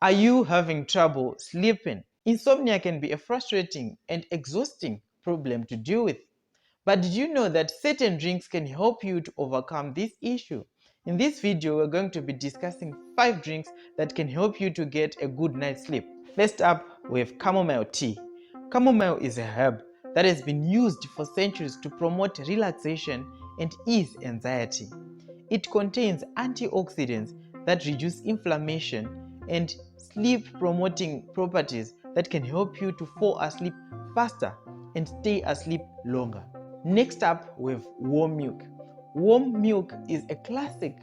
Are you having trouble sleeping? Insomnia can be a frustrating and exhausting problem to deal with. But did you know that certain drinks can help you to overcome this issue? In this video, we're going to be discussing 5 drinks that can help you to get a good night's sleep. First up, we have chamomile tea. Chamomile is a herb that has been used for centuries to promote relaxation and ease anxiety. It contains antioxidants that reduce inflammation and sleep-promoting properties that can help you to fall asleep faster and stay asleep longer. Next up, we have warm milk. Warm milk is a classic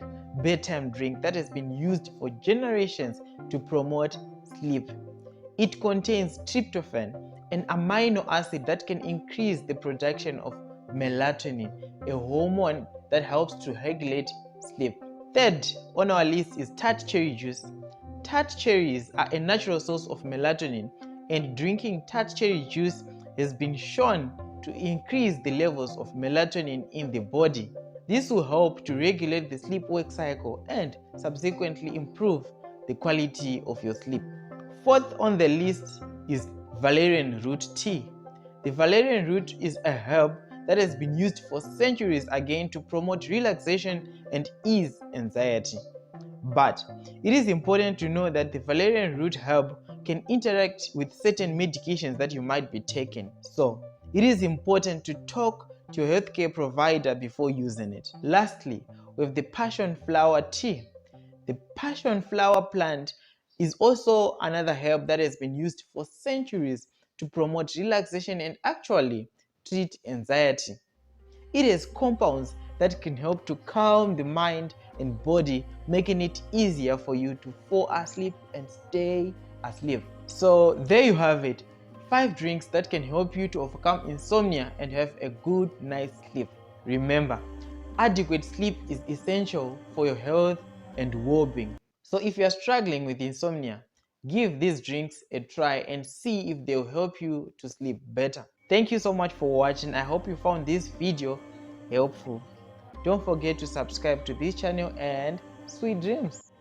bedtime drink that has been used for generations to promote sleep. It contains tryptophan, an amino acid that can increase the production of melatonin, a hormone that helps to regulate sleep. Third on our list is tart cherry juice. Tart cherries are a natural source of melatonin, and drinking tart cherry juice has been shown to increase the levels of melatonin in the body. This will help to regulate the sleep-wake cycle and subsequently improve the quality of your sleep. Fourth on the list is valerian root tea. The valerian root is a herb that has been used for centuries again to promote relaxation and ease anxiety. But it is important to know that the valerian root herb can interact with certain medications that you might be taking. So it is important to talk to your healthcare provider before using it. Lastly, we have the passion flower tea. The passion flower plant is also another herb that has been used for centuries to promote relaxation and actually treat anxiety. It has compounds that can help to calm the mind and body, making it easier for you to fall asleep and stay asleep. So there you have it, 5 drinks that can help you to overcome insomnia and have a good night's sleep. Remember, adequate sleep is essential for your health and well-being. So if you are struggling with insomnia, give these drinks a try and see if they'll help you to sleep better. Thank you so much for watching. I hope you found this video helpful. Don't forget to subscribe to this channel and sweet dreams.